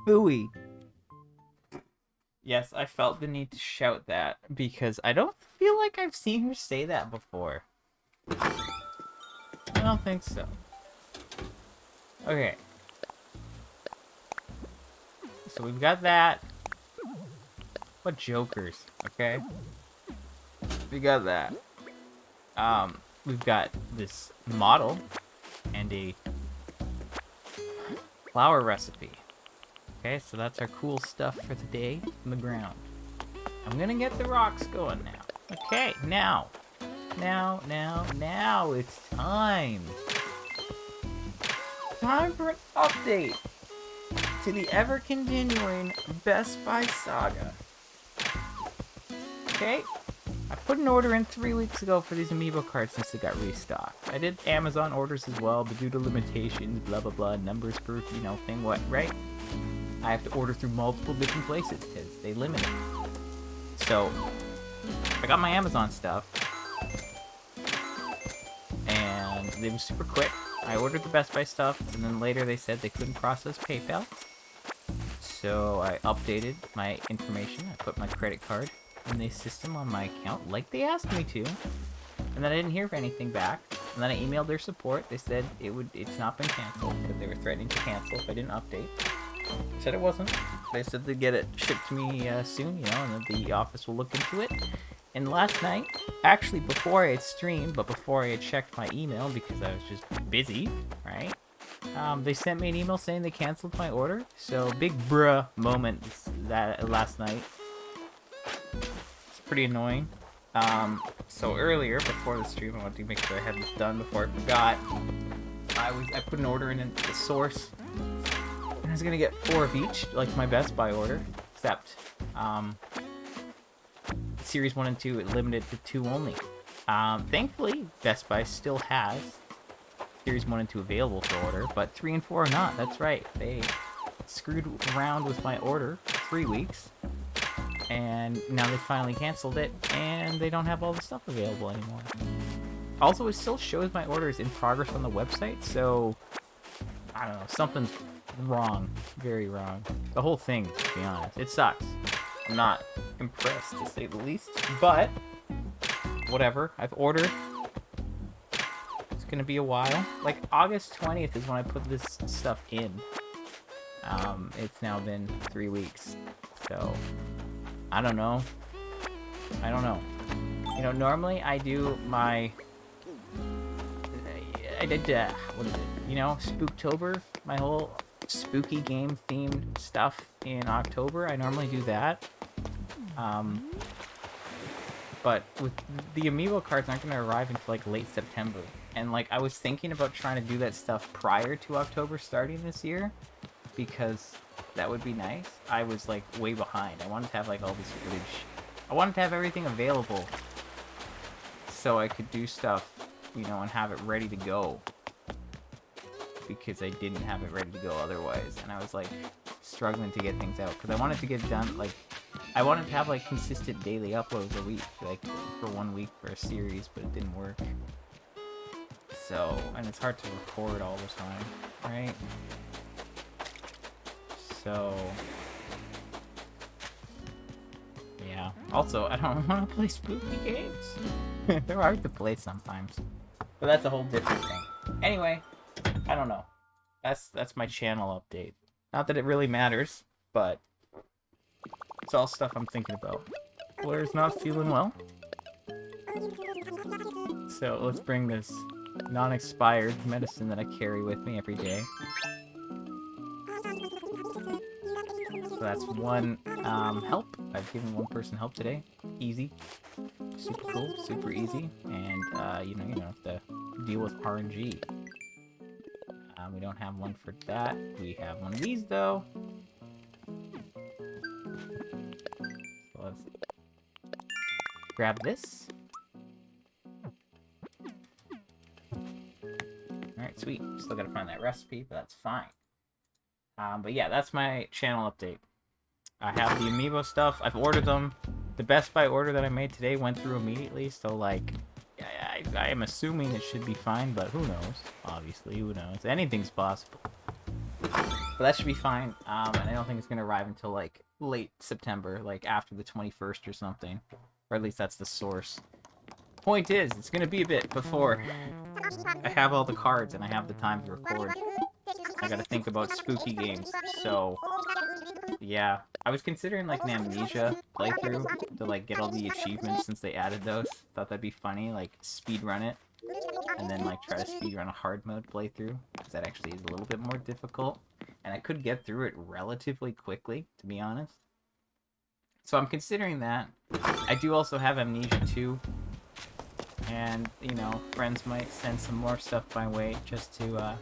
Booey. Yes, I felt the need to shout that because I don't feel like I've seen her say that before. I don't think so. Okay. So we've got that. What jokers, okay? We got that. We've got this model and a flower recipe. Okay, so that's our cool stuff for the day in the ground. I'm gonna get the rocks going now. Okay, now, it's time. Time for an update to the ever-continuing Best Buy saga. Okay, I put an order in 3 weeks ago for these amiibo cards since they got restocked. I did Amazon orders as well, but due to limitations, blah blah blah, numbers per, thing, what, right? I have to order through multiple different places because they limit it. So, I got my Amazon stuff, and they were super quick. I ordered the Best Buy stuff, and then later they said they couldn't process PayPal. So I updated my information. I put my credit card in the system on my account like they asked me to. And then I didn't hear anything back. And then I emailed their support. They said it's not been canceled, but they were threatening to cancel if I didn't update. I said it wasn't. They said they'd get it shipped to me soon, and that the office will look into it. And last night, actually before I had streamed, but before I had checked my email because I was just busy, right? They sent me an email saying they canceled my order. So big bruh moment that last night. It's pretty annoying. So earlier, before the stream, I wanted to make sure I had this done before I forgot. I put an order in at the source. And I was gonna get 4 of each, like my Best Buy order. Except, Series 1 and 2, it limited to 2 only. Thankfully, Best Buy still has Series 1 and 2 available for order, but 3 and 4 are not. That's right. They screwed around with my order for 3 weeks, and now they finally canceled it, and they don't have all the stuff available anymore. Also, it still shows my orders in progress on the website, so I don't know, something's wrong. Very wrong. The whole thing, to be honest. It sucks. I'm not impressed, to say the least, but whatever. I've ordered. It's gonna be a while. Like, August 20th is when I put this stuff in. It's now been 3 weeks, so I don't know. Normally I do my... I did, what is it? Spooktober, my whole spooky game themed stuff in October. I normally do that. But with the amiibo cards aren't going to arrive until like late September. And like I was thinking about trying to do that stuff prior to October starting this year because that would be nice. I was like way behind. I wanted to have like all this footage. I wanted to have everything available so I could do stuff, and have it ready to go. Because I didn't have it ready to go otherwise. And I was like struggling to get things out because I wanted to get done like I wanted to have like consistent daily uploads a week, like for 1 week for a series, but it didn't work. So, and it's hard to record all the time, right? So, yeah. Also, I don't want to play spooky games. They're hard to play sometimes, but that's a whole different thing. Anyway, I don't know. That's my channel update. Not that it really matters, but it's all stuff I'm thinking about. Blair's not feeling well. So let's bring this non-expired medicine that I carry with me every day. So that's one help. I've given one person help today. Easy. Super cool. Super easy. And, you don't have to deal with RNG. We don't have one for that. We have one of these, though. So let's grab this. Alright, sweet. Still gotta find that recipe, but that's fine. But yeah, that's my channel update. I have the amiibo stuff. I've ordered them. The Best Buy order that I made today went through immediately, so like... I am assuming it should be fine, but who knows? Obviously, who knows? Anything's possible. But that should be fine. And I don't think it's gonna arrive until like late September, like after the 21st or something. Or at least that's the source. Point is, it's gonna be a bit before I have all the cards and I have the time to record. I gotta think about spooky games, so yeah. I was considering like an Amnesia playthrough to like get all the achievements since they added those. Thought that'd be funny, like speedrun it. And then like try to speedrun a hard mode playthrough, because that actually is a little bit more difficult. And I could get through it relatively quickly, to be honest. So I'm considering that. I do also have Amnesia 2. And, you know, friends might send some more stuff my way just to,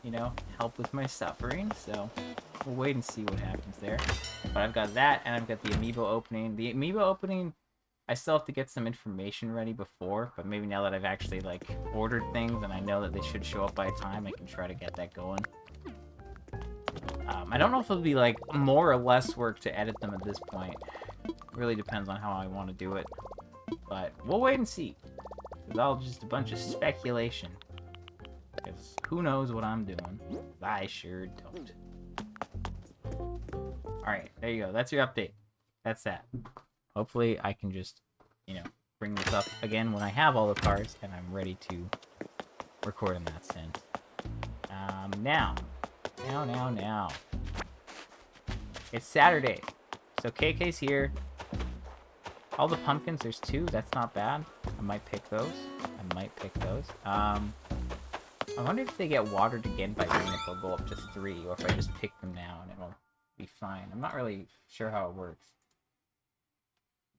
you know, help with my suffering. So we'll wait and see what happens there. But I've got that, and I've got the Amiibo opening. The Amiibo opening, I still have to get some information ready before, but maybe now that I've actually, like, ordered things and I know that they should show up by a time, I can try to get that going. I don't know if it'll be, like, more or less work to edit them at this point. It really depends on how I want to do it. But we'll wait and see. It's all just a bunch of speculation. Because who knows what I'm doing? I sure don't. Alright, there you go. That's your update. That's that. Hopefully I can just, you know, bring this up again when I have all the cards and I'm ready to record in that sense. Now. It's Saturday. So KK's here. All the pumpkins, there's 2. That's not bad. I might pick those. I wonder if they get watered again by rain, if they'll go up to 3, or if I just pick them now and it'll be fine. I'm not really sure how it works,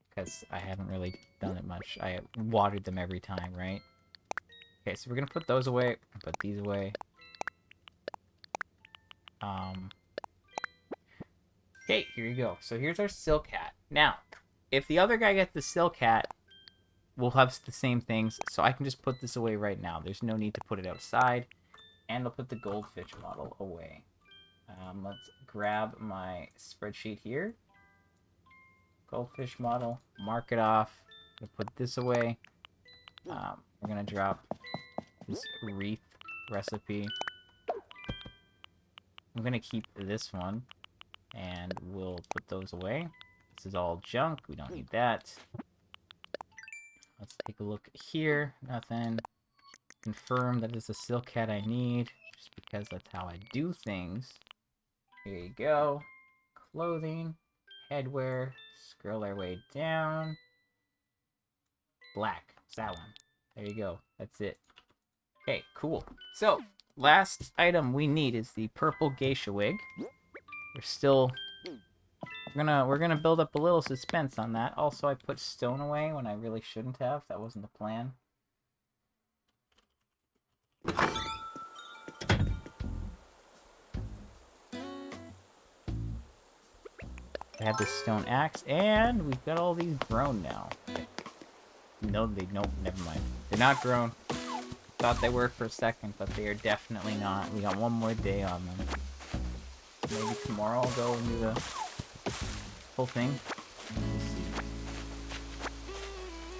because I haven't really done it much. I watered them every time, right? Okay, so we're gonna put those away, put these away. Okay, here you go. So here's our Silcat. Now, if the other guy gets the Silcat, we'll have the same things, so I can just put this away right now. There's no need to put it outside, and I'll put the goldfish model away. Let's grab my spreadsheet here. Goldfish model, mark it off. We'll put this away. We're gonna drop this wreath recipe. I'm gonna keep this one, and we'll put those away. This is all junk. We don't need that. Let's take a look here. Nothing. Confirm that it's a Silcat I need, just because that's how I do things. Here you go. Clothing, headwear. Scroll our way down. Black. It's that one. There you go. That's it. Okay, cool. So, last item we need is the purple geisha wig. We're gonna build up a little suspense on that. Also, I put stone away when I really shouldn't have. That wasn't the plan. I have this stone axe, and we've got all these grown now. Nope, never mind. They're not grown. Thought they were for a second, but they are definitely not. We got one more day on them. Maybe tomorrow I'll go and do the whole thing. We'll see.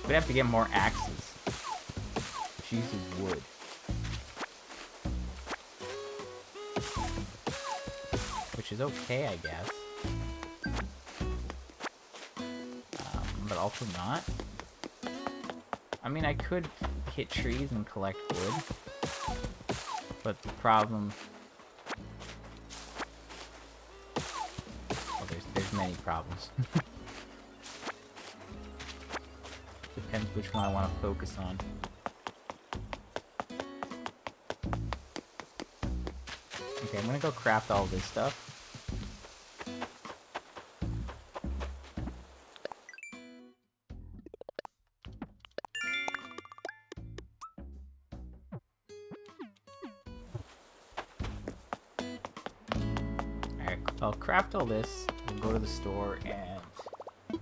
We'd have to get more axes. Which uses wood. Which is okay, I guess. But also not. I mean, I could hit trees and collect wood. But the problem... Well, there's many problems. Depends which one I want to focus on. Okay, I'm gonna go craft all this stuff. I'll craft all this, and go to the store, and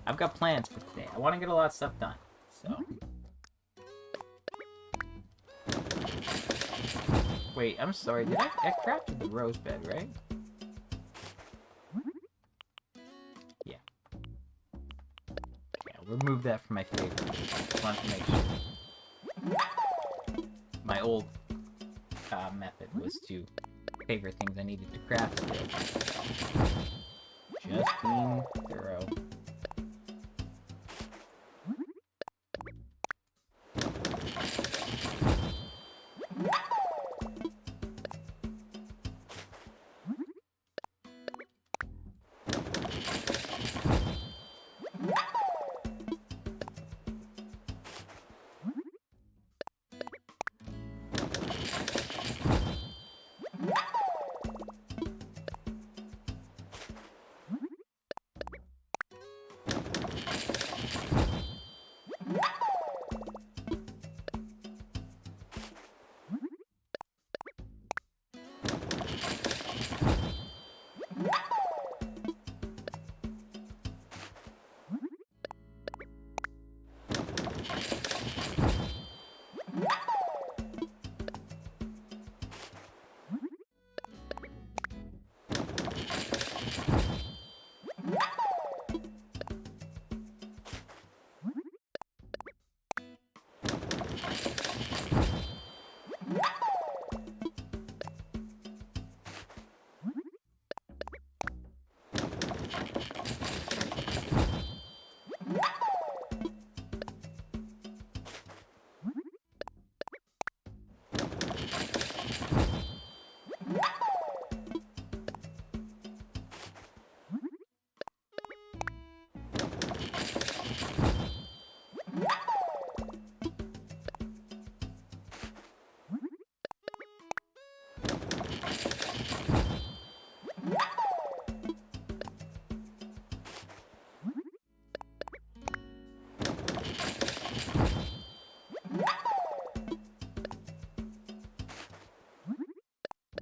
I've got plans for today. I want to get a lot of stuff done, so. Wait, I'm sorry, did I crafted the rose bed, right? Yeah. Okay, I'll remove that from my favorites. Just want to make sure. My old method was to favorite things I needed to craft still. Just being thorough.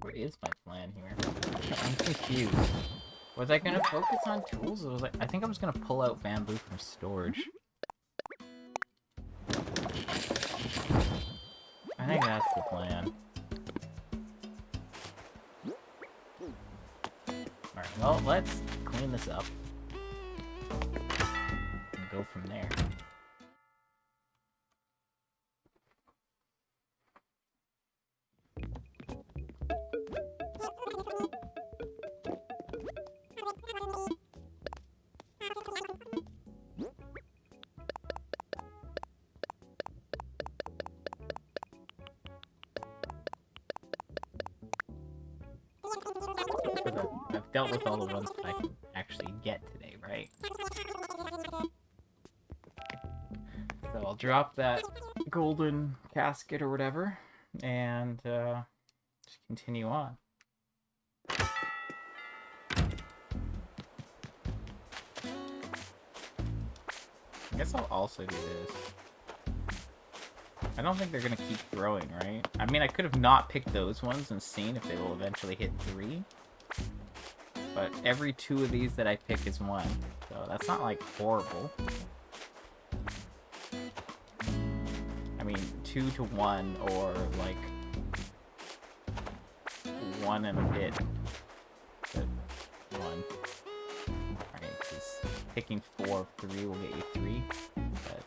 What is my plan here? I'm confused. Was I gonna focus on tools, or was I think I was gonna pull out bamboo from storage. I think that's the plan. Alright, well, let's clean this up. And go from there. I've dealt with all the ones that I can actually get today, right? So I'll drop that golden casket or whatever, and just continue on. I guess I'll also do this. I don't think they're gonna keep growing, right? I mean, I could have not picked those ones and seen if they will eventually hit 3. But every 2 of these that I pick is 1. So that's not, like, horrible. I mean, 2 to 1, or, like, 1 and a bit to 1. Alright, because picking 4 of 3 will get you 3. But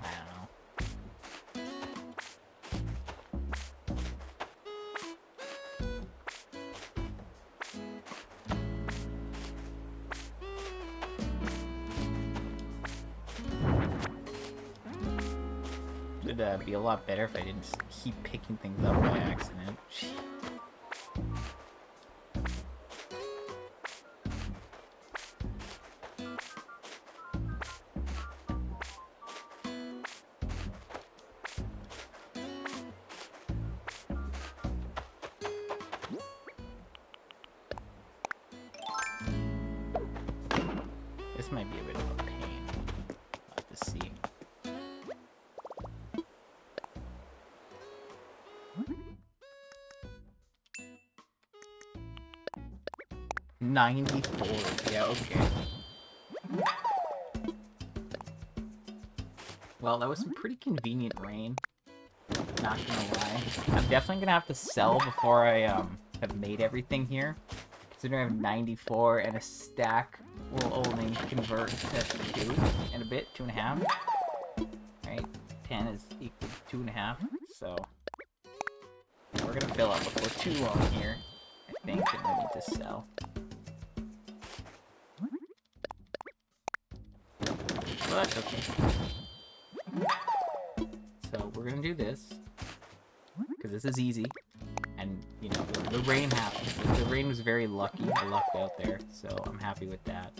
I don't know. It'd be a lot better if I didn't keep picking things up by accident. This might be a bit of a pain. I'll have to see. $94. Yeah, okay. Well, that was some pretty convenient rain. Not gonna lie. I'm definitely gonna have to sell before I have made everything here. Considering I have 94 and a stack will only convert to 2 and a bit, 2.5. Right? 10 is equal to 2.5. So we're we're gonna fill up before too long here. I think that we need to sell. Well, that's okay. So we're gonna do this because this is easy, and you know the rain happened. The rain was very lucky. I lucked out there, so I'm happy with that.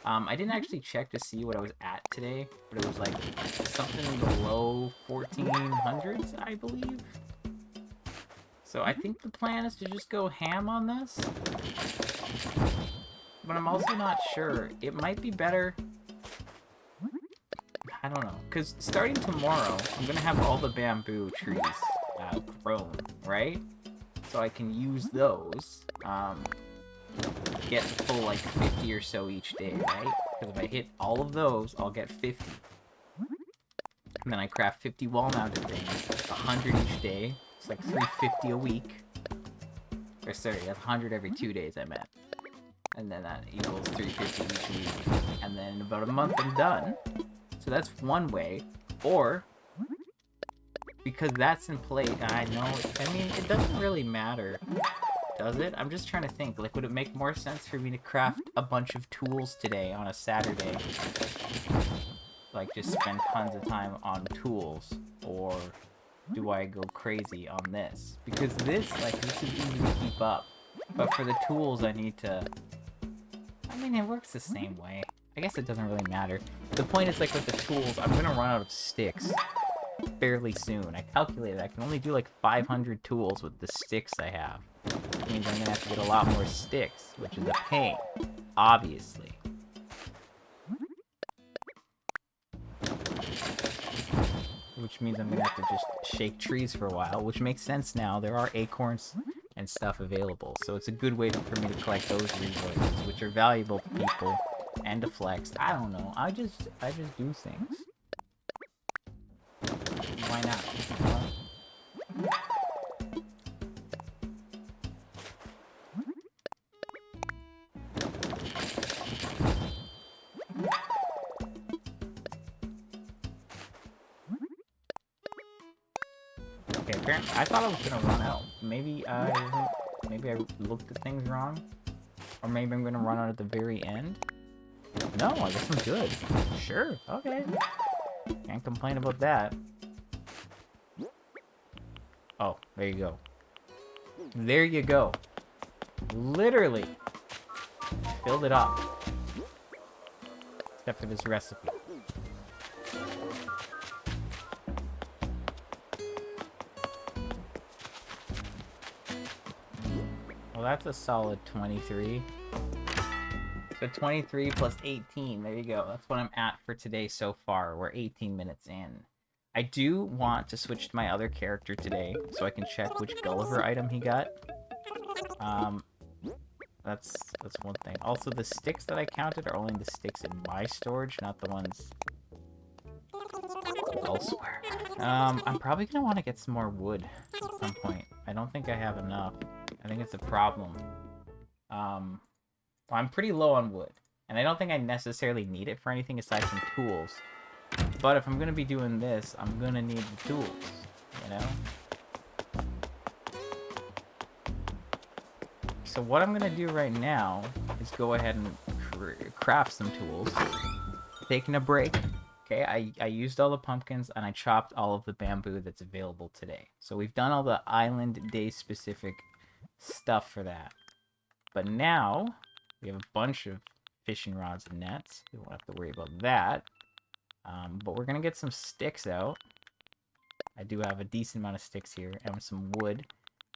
I didn't actually check to see what I was at today, but it was like something in the low 1400s, I believe. So I think the plan is to just go ham on this, but I'm also not sure. It might be better. I don't know, because starting tomorrow, I'm gonna have all the bamboo trees grown, right? So I can use those. Get the full like 50 or so each day, right? Because if I hit all of those, I'll get 50. And then I craft 50 wall-mounted things, 100 each day. It's like 350 a week. Or sorry, that's 100 every 2 days, I meant. And then that equals 350 each week. And then in about a month, I'm done. So that's one way. Or, because that's in play, I know, I mean, it doesn't really matter. Does it? I'm just trying to think. Like, would it make more sense for me to craft a bunch of tools today on a Saturday? Like, just spend tons of time on tools? Or do I go crazy on this? Because this, like, this is easy to keep up. But for the tools, I need to... I mean, it works the same way. I guess it doesn't really matter. The point is, like, with the tools, I'm gonna run out of sticks fairly soon. I calculated I can only do, like, 500 tools with the sticks I have. Which means I'm gonna have to get a lot more sticks, which is a pain, obviously. Which means I'm gonna have to just shake trees for a while, which makes sense now. There are acorns and stuff available, so it's a good way for me to collect those resources, which are valuable to people and to flex. I don't know. I just do things. Why not? Okay, apparently I thought I was gonna run out. Maybe I wasn't. Maybe I looked at things wrong, or maybe I'm gonna run out at the very end. No, I guess I'm good. Sure. Okay. Can't complain about that. Oh, there you go. There you go. Literally filled it up. Except for this recipe. Well, that's a solid 23. So 23 plus 18. There you go. That's what I'm at for today so far. We're 18 minutes in. I do want to switch to my other character today, so I can check which Gulliver item he got. That's one thing. Also, the sticks that I counted are only the sticks in my storage, not the ones elsewhere. I'm probably gonna want to get some more wood at some point. I don't think I have enough. I think it's a problem. Well, I'm pretty low on wood, and I don't think I necessarily need it for anything aside from tools. But if I'm gonna be doing this, I'm gonna need the tools, you know? So what I'm gonna do right now is go ahead and craft some tools. Taking a break. Okay, I used all the pumpkins and I chopped all of the bamboo that's available today. So we've done all the island day specific stuff for that. But now we have a bunch of fishing rods and nets. We won't have to worry about that. But we're gonna get some sticks out. I do have a decent amount of sticks here and some wood.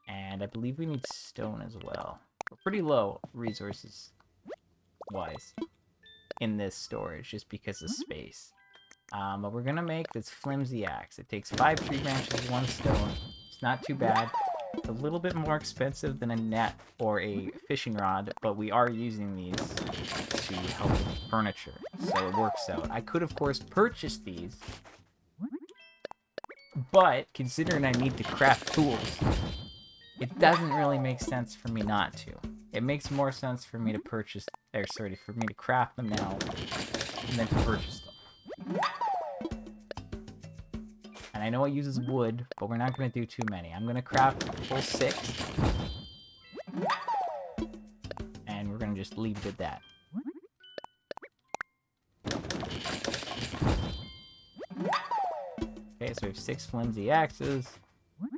And I believe we need stone as well. We're pretty low resources wise in this storage just because of space. But we're gonna make this flimsy axe. It takes 5 tree branches, 1 stone. It's not too bad. It's a little bit more expensive than a net or a fishing rod, but we are using these to help with furniture, so it works out. I could, of course, purchase these, but considering I need to craft tools, it doesn't really make sense for me not to. It makes more sense for me to purchase, or sorry, for me to craft them now, and then to purchase them. And I know it uses wood, but we're not going to do too many. I'm going to craft a full 6. And we're going to just leave it at that. Okay, so we have 6 flimsy axes.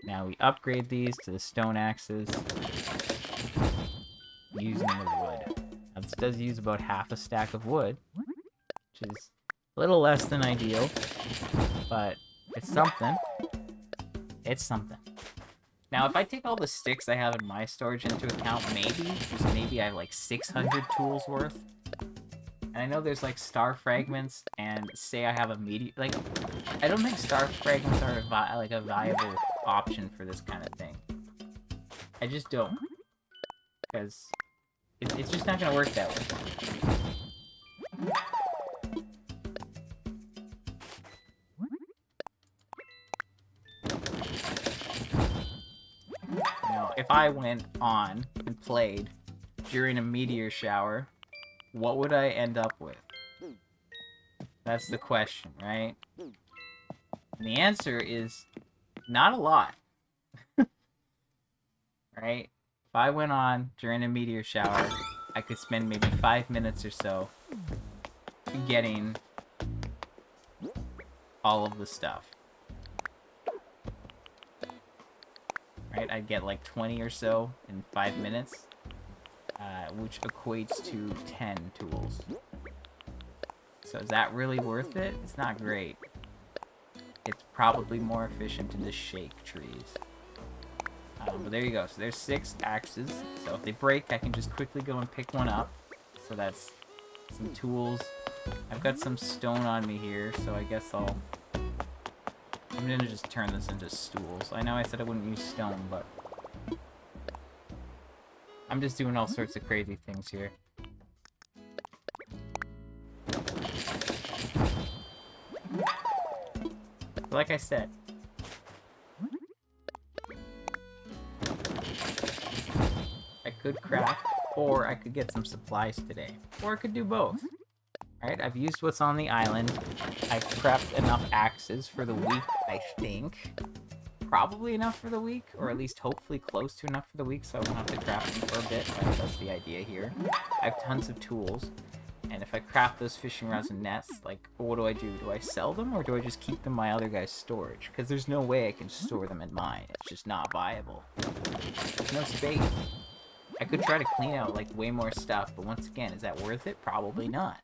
Now we upgrade these to the stone axes using the wood. Now this does use about half a stack of wood, which is a little less than ideal, but it's something. It's something. Now, if I take all the sticks I have in my storage into account, maybe, just maybe I have like 600 tools worth. And I know there's like star fragments, and say I have a meteor, like, I don't think star fragments are like a viable option for this kind of thing. I just don't. Because it's just not going to work that way. If I went on and played during a meteor shower, what would I end up with? That's the question, right? And the answer is not a lot. Right? If I went on during a meteor shower, I could spend maybe 5 minutes or so getting all of the stuff. Right, I'd get like 20 or so in 5 minutes, which equates to 10 tools. So is that really worth it? It's not great. It's probably more efficient to just shake trees. But there you go. So there's 6 axes. So if they break, I can just quickly go and pick one up. So that's some tools. I've got some stone on me here, so I guess I'm gonna just turn this into stools. I know I said I wouldn't use stone, but I'm just doing all sorts of crazy things here. Like I said, I could craft, or I could get some supplies today, or I could do both. Alright, I've used what's on the island. I've prepped enough axes for the week, I think. Probably enough for the week, or at least hopefully close to enough for the week, so I won't have to craft them for a bit. Right? That's the idea here. I have tons of tools, and if I craft those fishing rods and nets, like, what do? Do I sell them, or do I just keep them in my other guy's storage? Because there's no way I can store them in mine. It's just not viable. There's no space. I could try to clean out, like, way more stuff, but once again, is that worth it? Probably not.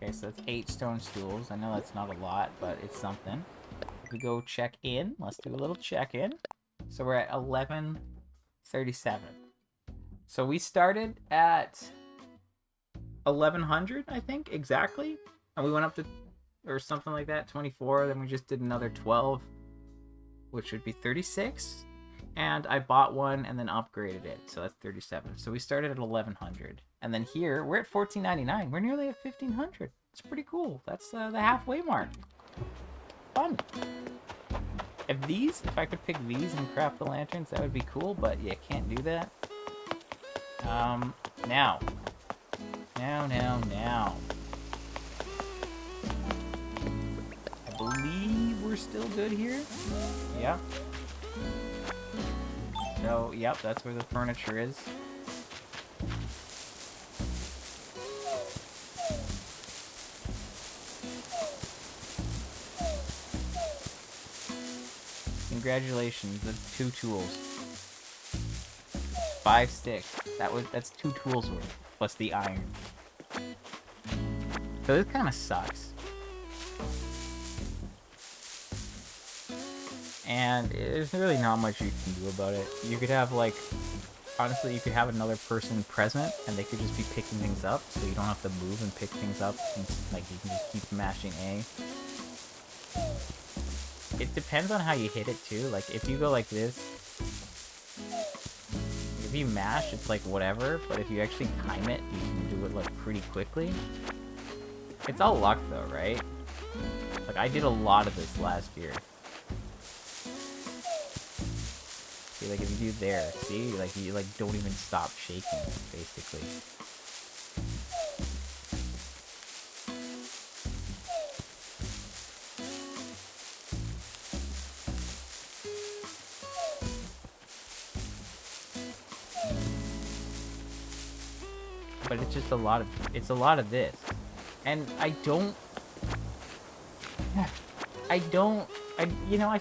Okay, so that's 8 stone stools. I know that's not a lot, but it's something. If we go check in, let's do a little check-in. So we're at 1137. So we started at 1100, I think, exactly. And we went up to, or something like that, 24. Then we just did another 12, which would be 36. And I bought one and then upgraded it. So that's 37. So we started at 1100. And then here, we're at 1499. We're nearly at 1500. It's pretty cool. That's the halfway mark. Fun. If I could pick these and craft the lanterns, that would be cool. But you can't do that. Now. I believe we're still good here. Yeah. So, yep, that's where the furniture is. Congratulations, that's 2 tools. 5 sticks. That's 2 tools worth, plus the iron. So this kind of sucks. And there's really not much you can do about it. You could have, like, honestly, you could have another person present, and they could just be picking things up, so you don't have to move and pick things up, and, like, you can just keep mashing A. It depends on how you hit it, too. Like, if you go like this, if you mash, it's like whatever, but if you actually time it, you can do it like pretty quickly. It's all luck though, right? Like I did a lot of this last year. See, like if you do there, see, like you like don't even stop shaking, basically. But it's just a lot of this. And I feel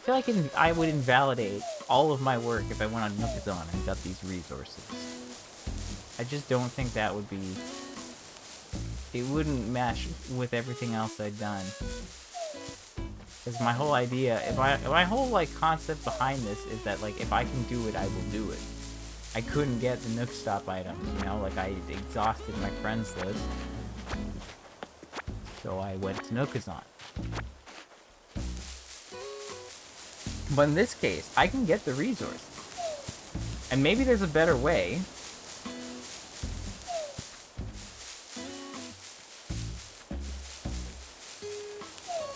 like I would invalidate all of my work if I went on Nookazon and got these resources. I just don't think that would be, it wouldn't match with everything else I'd done. Because my whole idea, my whole, like, concept behind this is that, like, if I can do it, I will do it. I couldn't get the Nook Stop items, you know? Like, I exhausted my friends list. So I went to Nookazon. But in this case, I can get the resource. And maybe there's a better way.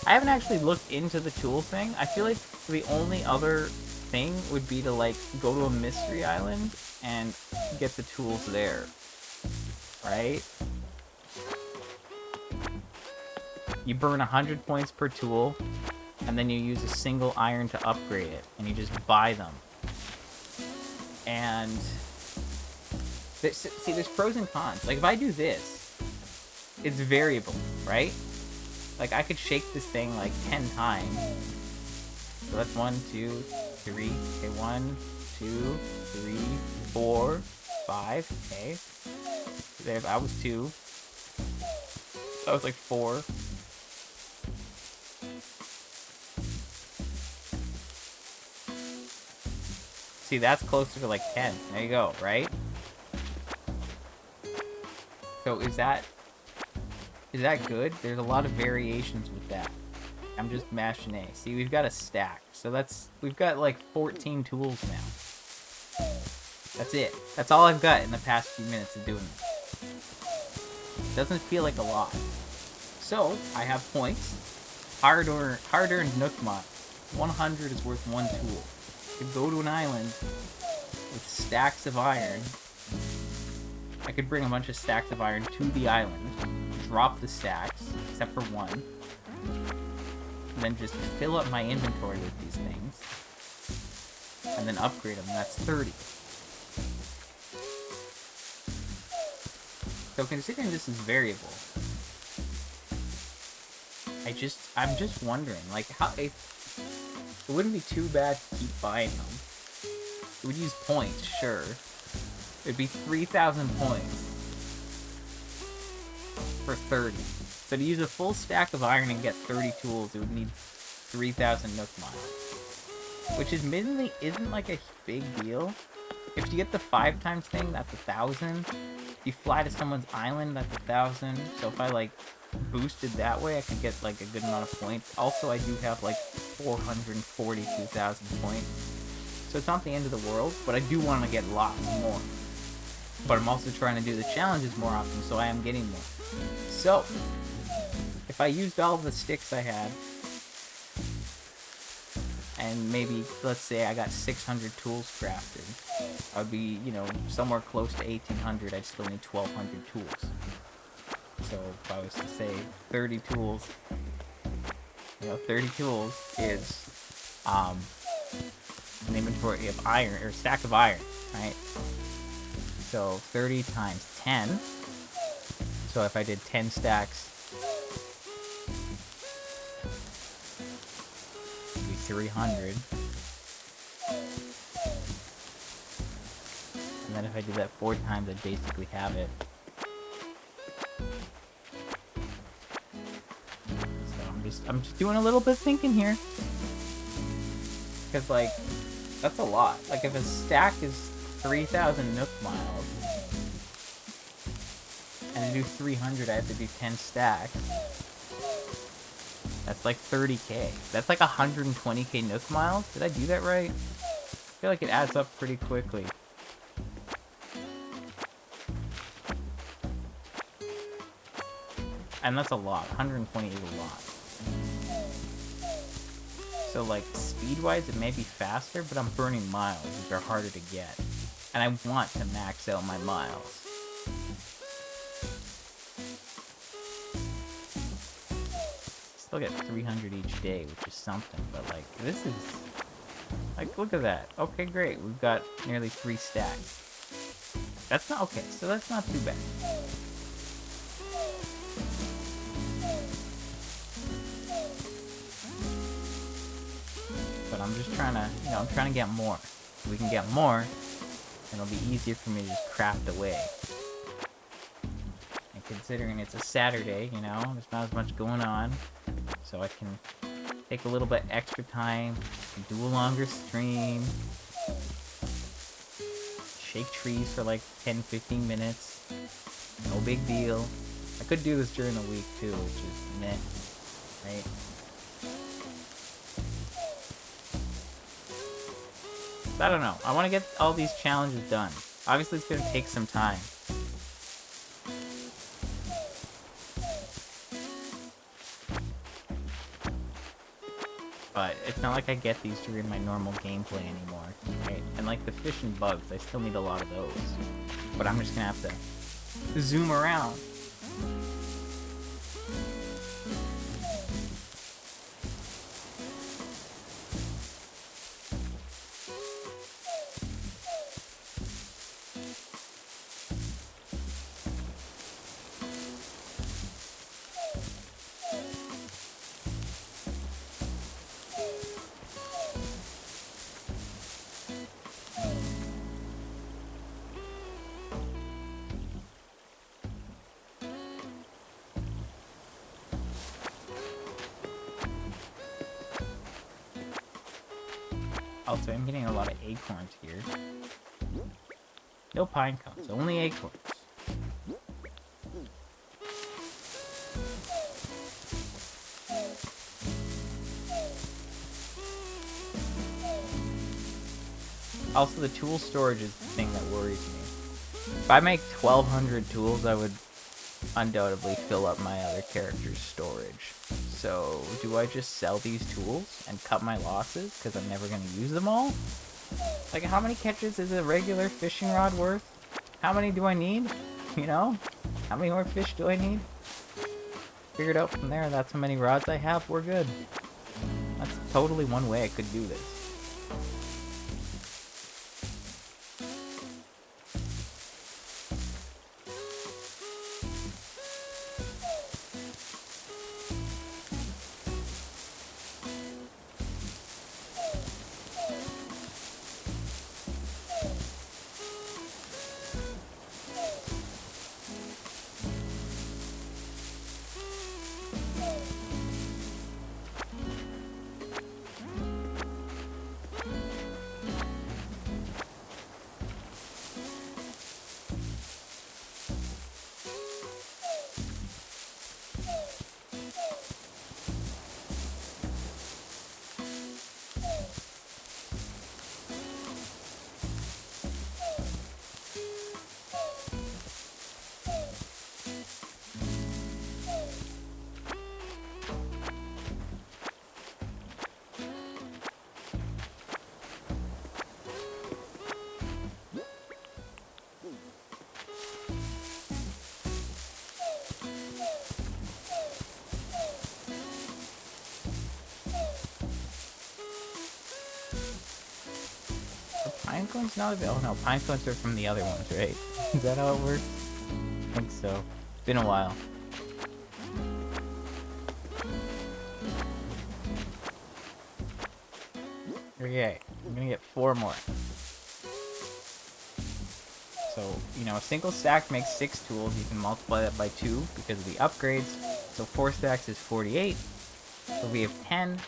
I haven't actually looked into the tool thing. I feel like the only other thing would be to, like, go to a mystery island and get the tools there. Right? You burn 100 points per tool, and then you use a single iron to upgrade it, and you just buy them. And see, there's pros and cons. Like, if I do this, it's variable, right? Like, I could shake this thing, like, 10 times. So that's 1, 2, 3. Okay, 1, 2, 3, 4, 5. Okay. There, that was 2. That was, like, 4. See, that's closer to, like, 10. There you go, right? So, is that good? There's a lot of variations with that. I'm just mashing A. See, we've got a stack. So we've got like 14 tools now. That's it. That's all I've got in the past few minutes of doing this. Doesn't feel like a lot. So, I have points. Hard-earned Nook mod. 100 is worth 1 tool. I could go to an island with stacks of iron. I could bring a bunch of stacks of iron to the island. Drop the stacks, except for 1. And then just fill up my inventory with these things. And then upgrade them, and that's 30. So considering this is variable, I'm just wondering, like, how it wouldn't be too bad to keep buying them. It would use points, sure. It'd be 3,000 points for 30. So to use a full stack of iron and get 30 tools, it would need 3,000 Nook miles. Which admittedly isn't like a big deal. If you get the 5 times thing, that's 1,000. If you fly to someone's island, that's 1,000. So if I like boosted that way, I could get like a good amount of points. Also, I do have like 442,000 points. So it's not the end of the world, but I do want to get lots more. But I'm also trying to do the challenges more often, so I am getting more. So, if I used all the sticks I had, and maybe, let's say I got 600 tools crafted, I would be, you know, somewhere close to 1,800, I'd still need 1,200 tools. So, if I was to say 30 tools, you know, 30 tools is, an inventory of iron, or stack of iron, right? So 30 times 10. So if I did 10 stacks, it'd be 300. And then if I did that 4 times, I'd basically have it. So I'm just doing a little bit of thinking here. Because, like, that's a lot. Like, if a stack is 3,000 Nook miles, and to do 300, I have to do 10 stacks. That's like 30k. That's like 120k Nook miles. Did I do that right? I feel like it adds up pretty quickly. And that's a lot. 120 is a lot. So, like, speed-wise, it may be faster, but I'm burning miles, which are harder to get. And I want to max out my miles. Still get 300 each day, which is something, but, like, this is... Like, look at that. Okay, great. We've got nearly 3 stacks. That's not... Okay, so that's not too bad. But I'm just trying to, you know, I'm trying to get more. If we can get more, then it'll be easier for me to just craft away. And considering it's a Saturday, you know, there's not as much going on. So I can take a little bit extra time, do a longer stream, shake trees for like 10-15 minutes. No big deal. I could do this during the week too, which is meh, right? I don't know. I want to get all these challenges done. Obviously, it's going to take some time. But it's not like I get these during my normal gameplay anymore, right? And like the fish and bugs, I still need a lot of those. But I'm just going to have to zoom around. Also, I'm getting a lot of acorns here. No pine cones, only acorns. Also, the tool storage is the thing that worries me. If I make 1,200 tools, I would undoubtedly fill up my other character's storage. So, do I just sell these tools and cut my losses because I'm never going to use them all? Like, how many catches is a regular fishing rod worth? How many do I need? You know? How many more fish do I need? Figure it out from there. That's how many rods I have. We're good. That's totally one way I could do this. Pine cones not available? Oh no, pine cones are from the other ones, right? Is that how it works? I think so. It's been a while. Okay, I'm gonna get 4 more. So, you know, a single stack makes 6 tools. You can multiply that by 2 because of the upgrades. So 4 stacks is 48. So we have 10.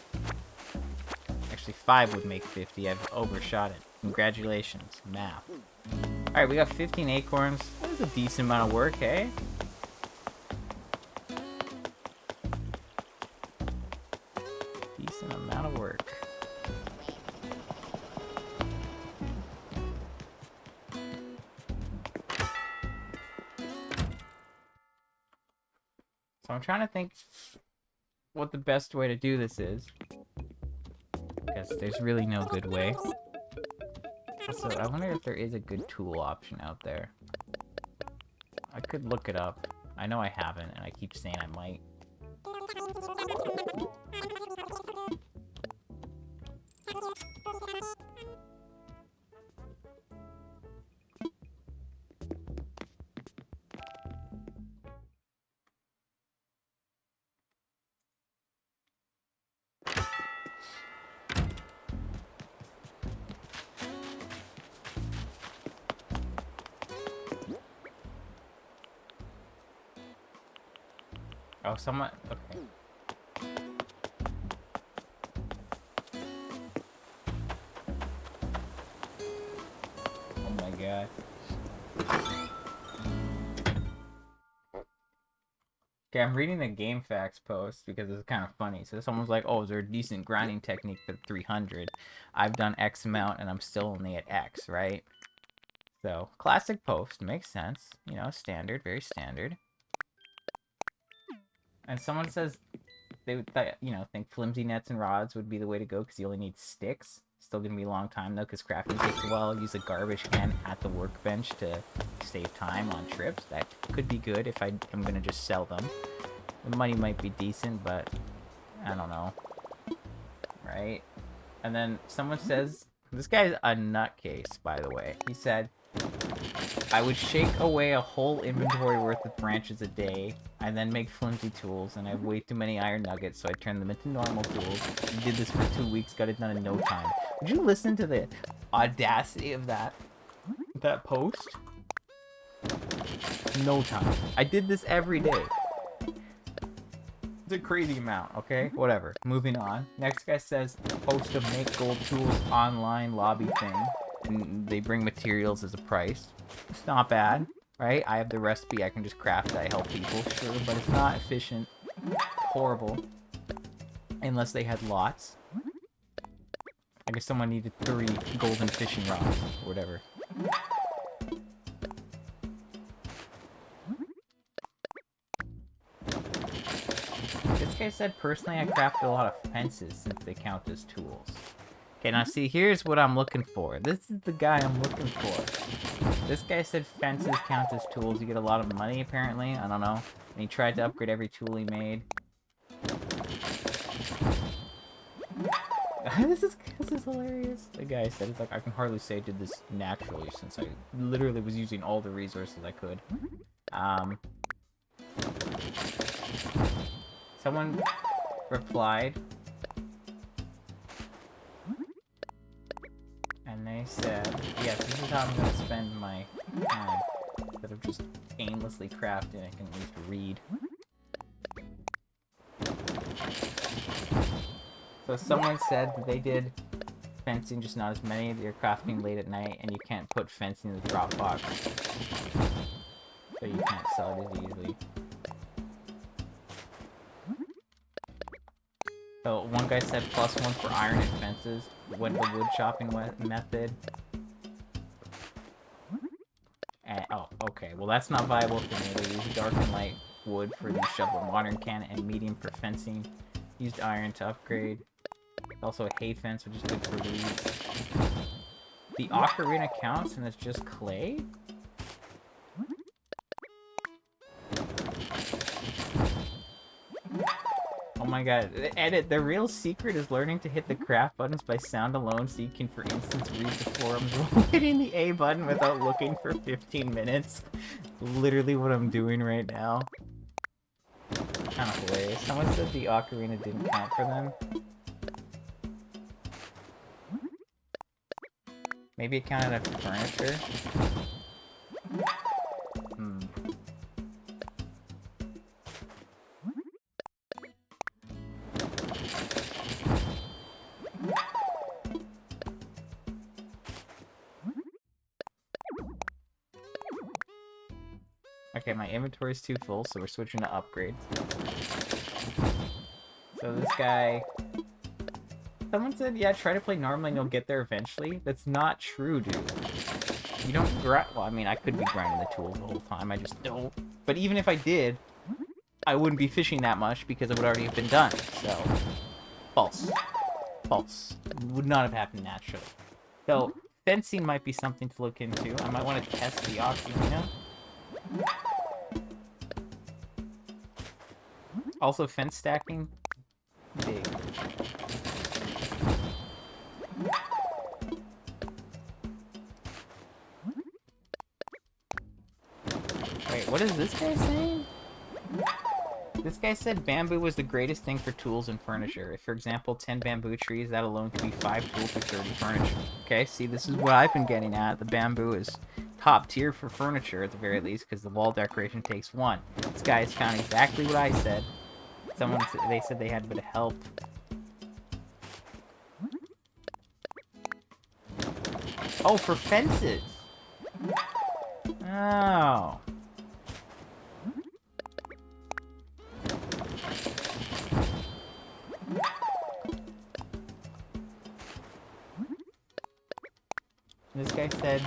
Actually, 5 would make 50. I've overshot it. Congratulations, math. Alright, we got 15 acorns. That was a decent amount of work, eh? Decent amount of work. So I'm trying to think what the best way to do this is. Because there's really no good way. Also, I wonder if there is a good tool option out there. I could look it up. I know I haven't, and I keep saying I might. Oh, someone... Okay. Oh my god. Okay, I'm reading the GameFAQs post because it's kind of funny. So someone's like, oh, is there a decent grinding technique for 300? I've done X amount and I'm still only at X, right? So, classic post. Makes sense. You know, standard. Very standard. And someone says they would, think flimsy nets and rods would be the way to go because you only need sticks. Still gonna be a long time though because crafting takes a while. Use a garbage can at the workbench to save time on trips. That could be good if I'm gonna just sell them. The money might be decent, but I don't know. Right? And then someone says, this guy's a nutcase, by the way. He said, I would shake away a whole inventory worth of branches a day, and then make flimsy tools, and I have way too many iron nuggets, so I turned them into normal tools. Did this for 2 weeks, got it done in no time. Would you listen to the audacity of that post? No time. I did this every day. It's a crazy amount, okay? Whatever. Moving on. Next guy says, post a make gold tools online lobby thing. And they bring materials as a price. It's not bad, right? I have the recipe, I can just craft it, I help people, sure, but it's not efficient. Horrible. Unless they had lots. I guess someone needed 3 golden fishing rods, or whatever. This guy said, personally, I crafted a lot of fences since they count as tools. Okay, now see, here's what I'm looking for. This is the guy I'm looking for. This guy said fences count as tools. You get a lot of money, apparently. I don't know. And he tried to upgrade every tool he made. This is hilarious. The guy said, it's like, I can hardly say I did this naturally since I literally was using all the resources I could. Someone replied, and they said, yes, this is how I'm going to spend my time. Instead of just aimlessly crafting, I can at least read. So someone said that they did fencing, just not as many. They're crafting late at night, and you can't put fencing in the Dropbox. So you can't sell it as easily. So one guy said +1 for iron and fences, went the wood chopping method. And, oh, okay. Well, that's not viable for me. They use dark and light wood for the shovel and watering can, and medium for fencing. Used iron to upgrade. Also a hay fence, which is good for weeds. The ocarina counts, and it's just clay? Oh my god. Edit. The real secret is learning to hit the craft buttons by sound alone, so you can, for instance, read the forums while hitting the A button without looking for 15 minutes. Literally what I'm doing right now. Kind of hilarious. Someone said the ocarina didn't count for them. Maybe it counted as furniture? Okay, my inventory is too full, so we're switching to upgrades. So this guy... Someone said, yeah, try to play normally and you'll get there eventually. That's not true, dude. You don't grind... Well, I mean, I could be grinding the tools the whole time, I just don't. But even if I did, I wouldn't be fishing that much because it would already have been done. So, false. False. It would not have happened naturally. So, fencing might be something to look into. I might want to test the ocarina. Also, fence stacking. Big. Wait, what is this guy saying? This guy said bamboo was the greatest thing for tools and furniture. If, for example, 10 bamboo trees, that alone could be 5 tools or 30 furniture. Okay, see, this is what I've been getting at. The bamboo is top tier for furniture, at the very least, because the wall decoration takes 1. This guy has found exactly what I said. They said they had a bit of help. Oh, for fences! Oh. This guy said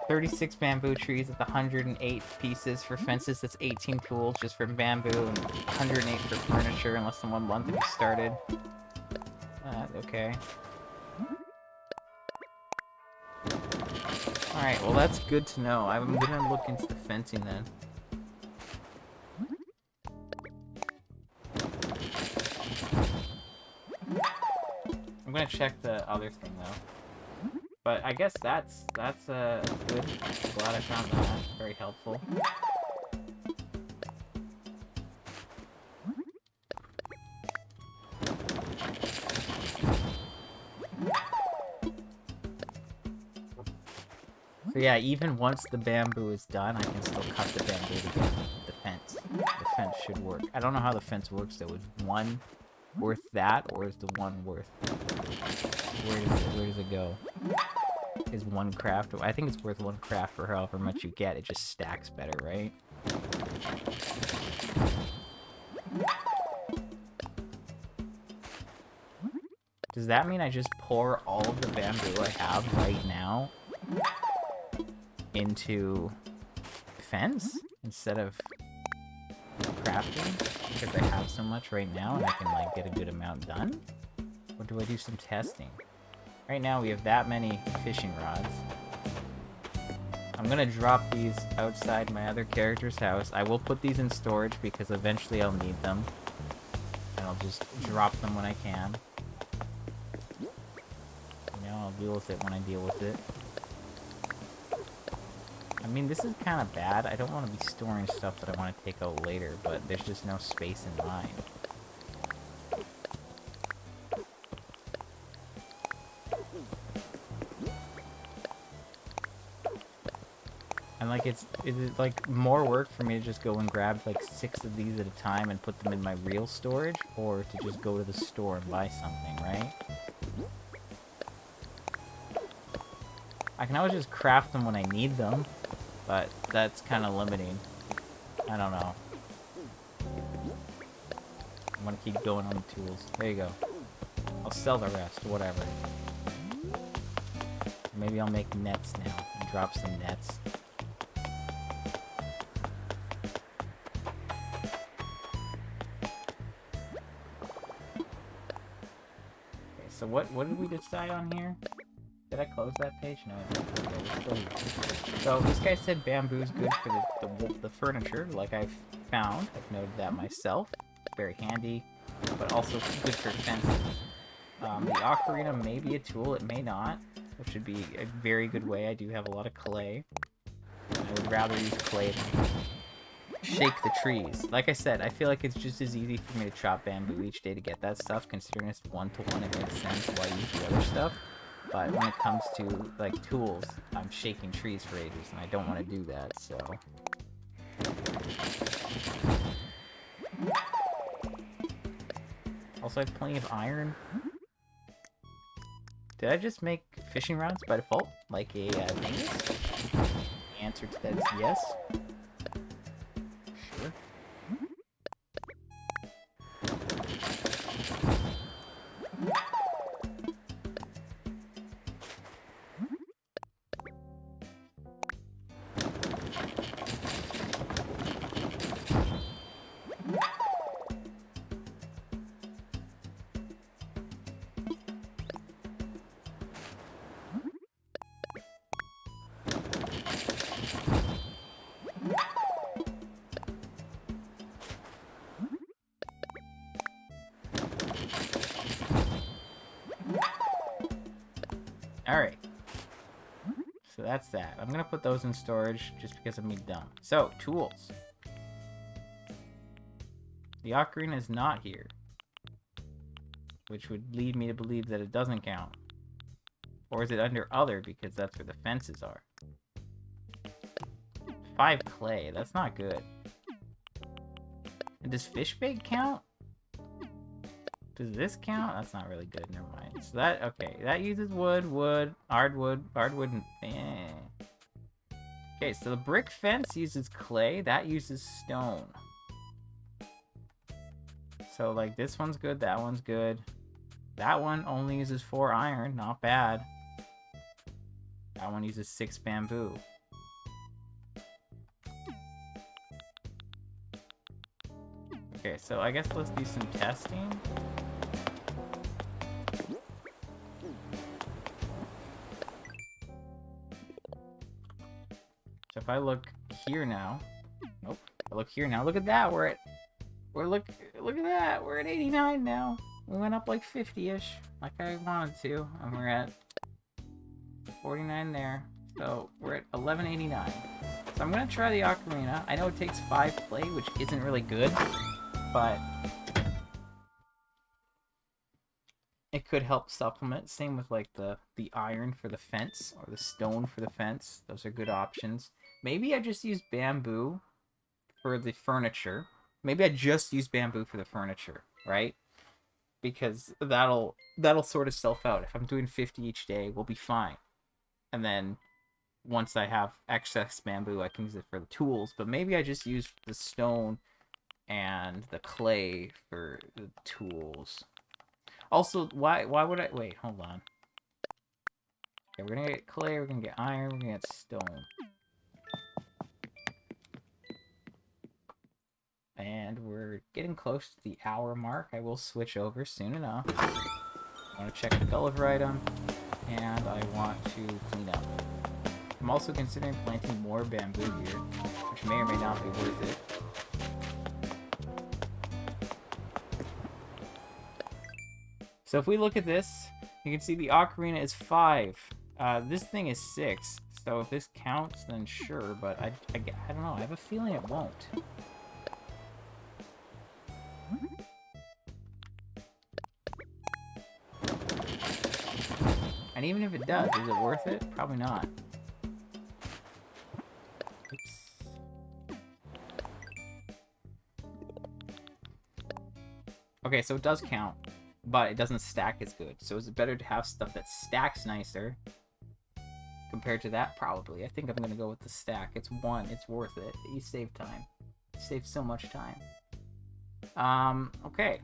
36 bamboo trees with 108 pieces for fences. That's 18 tools just for bamboo and 108 for furniture in less than 1 month to be started. Okay. Alright, well that's good to know. I'm gonna look into the fencing then. I'm gonna check the other thing though. But I guess that's good. Glad I found that. Very helpful. So yeah, even once the bamboo is done, I can still cut the bamboo to get the fence. The fence should work. I don't know how the fence works though. Is one worth that, or is the one worth... Where does it go? Is 1 craft... I think it's worth 1 craft for however much you get. It just stacks better, right? Does that mean I just pour all of the bamboo I have right now into fence instead of crafting? Because I have so much right now and I can like get a good amount done? Or do I do some testing? Right now we have that many fishing rods. I'm gonna drop these outside my other character's house. I will put these in storage because eventually I'll need them. And I'll just drop them when I can. You know, I'll deal with it when I deal with it. I mean, this is kind of bad. I don't want to be storing stuff that I want to take out later, but there's just no space in mine. And like, is it like more work for me to just go and grab like 6 of these at a time and put them in my real storage, or to just go to the store and buy something, right? I can always just craft them when I need them, but that's kind of limiting. I don't know. I'm gonna keep going on the tools. There you go. I'll sell the rest, whatever. Maybe I'll make nets now and drop some nets. So what did we decide on here? Did I close that page? No, I didn't. Okay, we're still here. So this guy said bamboo is good for the furniture, like I've found. I've noted that myself. Very handy, but also good for fencing. The ocarina may be a tool, it may not, which would be a very good way. I do have a lot of clay. I would rather use clay than shake the trees. Like I said, I feel like it's just as easy for me to chop bamboo each day to get that stuff, considering it's 1-to-1, it makes sense why I use the other stuff. But when it comes to, like, tools, I'm shaking trees for ages, and I don't want to do that, so... Also, I have plenty of iron. Did I just make fishing rods by default? Like a Dingus? The answer to that is yes. Sure. that's that. I'm gonna put those in storage just because I'm being dumb. So, tools. The ocarina is not here, which would lead me to believe that it doesn't count. Or is it under other because that's where the fences are? 5 clay, that's not good. And does fish bait count? Does this count? That's not really good, never mind. So that, okay, that uses wood, hardwood, and okay, so the brick fence uses clay, that uses stone. So, like, this one's good, that one's good. That one only uses 4 iron, not bad. That one uses 6 bamboo. Okay, so I guess let's do some testing. So if I look here now, nope. I look here now. Look at that. Look at that. We're at 89 now. We went up like 50-ish, like I wanted to, and we're at 49 there. So we're at 1189. So I'm gonna try the ocarina. I know it takes 5 clay, which isn't really good, but it could help supplement. Same with like the iron for the fence or the stone for the fence. Those are good options. Maybe I just use bamboo for the furniture. Maybe I just use bamboo for the furniture, right? Because that'll sort itself out. If I'm doing 50 each day, we'll be fine. And then once I have excess bamboo, I can use it for the tools. But maybe I just use the stone and the clay for the tools. Also, why would I... Wait, hold on. Okay, we're gonna get clay, we're gonna get iron, we're gonna get stone. And we're getting close to the hour mark. I will switch over soon enough. I want to check the Gulliver item, and I want to clean up. I'm also considering planting more bamboo here, which may or may not be worth it. So if we look at this, you can see the ocarina is 5. This thing is 6. So if this counts, then sure, but I don't know. I have a feeling it won't. And even if it does, is it worth it? Probably not. Oops. Okay, so it does count, but it doesn't stack as good. So is it better to have stuff that stacks nicer compared to that? Probably. I think I'm going to go with the stack. It's worth it. You save time. You save so much time. Okay.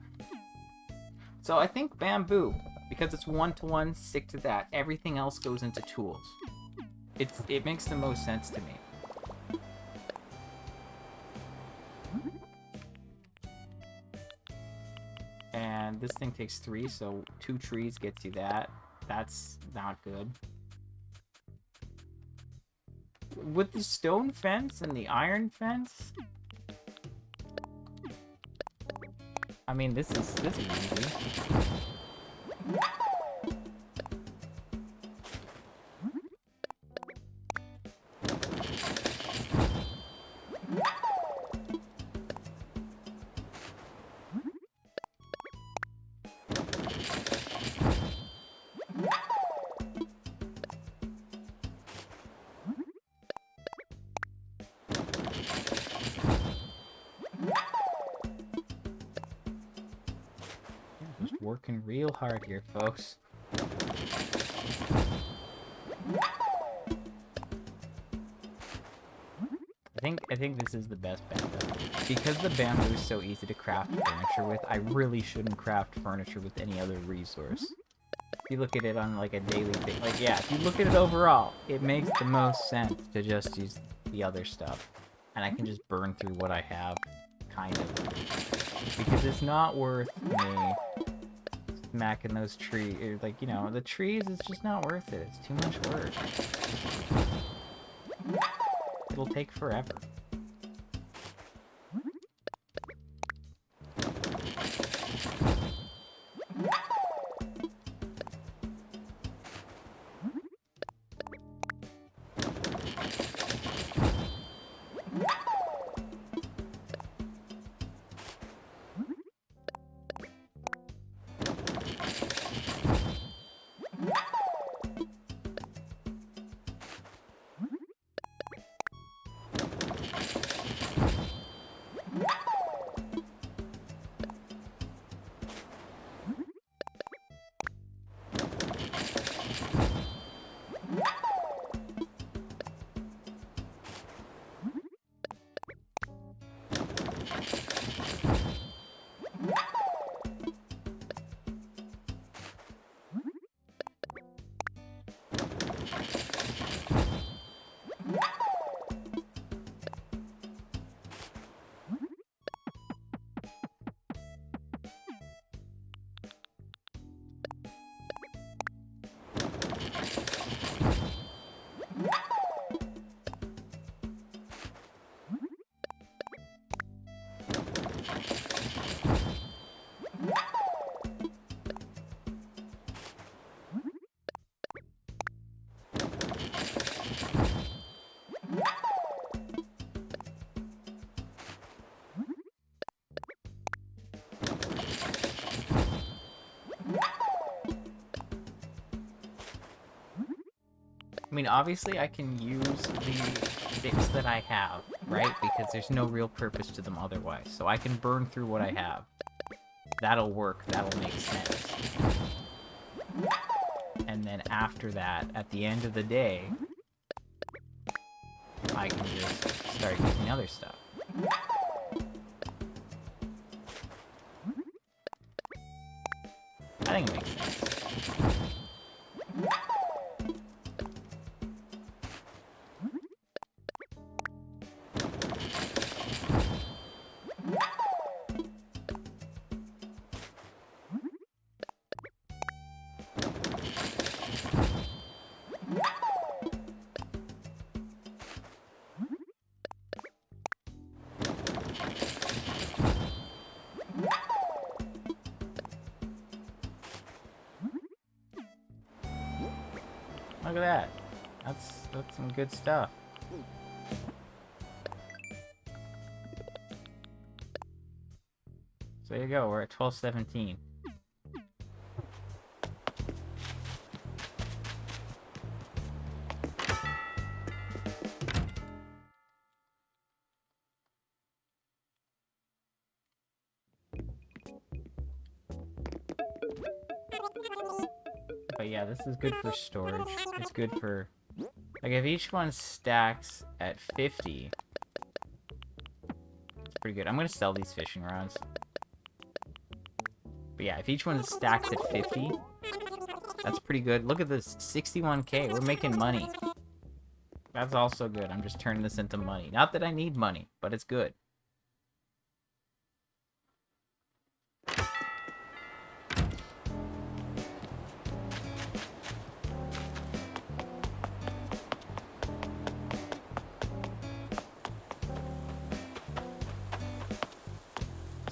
So I think bamboo, because it's 1-to-1, stick to that. Everything else goes into tools. It makes the most sense to me. And this thing takes 3, so 2 trees gets you that. That's not good. With the stone fence and the iron fence, I mean, this is easy. Just working real hard here, folks. I think this is the best bet though. Because the bamboo is so easy to craft furniture with, I really shouldn't craft furniture with any other resource. If you look at it on like a daily thing, like yeah, if you look at it overall, it makes the most sense to just use the other stuff. And I can just burn through what I have, kind of. Because it's not worth me smacking those trees, like, you know, the trees, it's just not worth it. It's too much work. It'll take forever. mean, obviously I can use the sticks that I have, right? Because there's no real purpose to them otherwise. So I can burn through what I have. That'll work. That'll make sense. And then after that, at the end of the day, I can just start using other stuff. I think it makes sense. Look at that. That's some good stuff. So there you go, we're at 12:17. But yeah, this is good for storage. It's good for... Like, if each one stacks at 50... It's pretty good. I'm gonna sell these fishing rods. But yeah, if each one stacks at 50... That's pretty good. Look at this, 61k. We're making money. That's also good. I'm just turning this into money. Not that I need money, but it's good.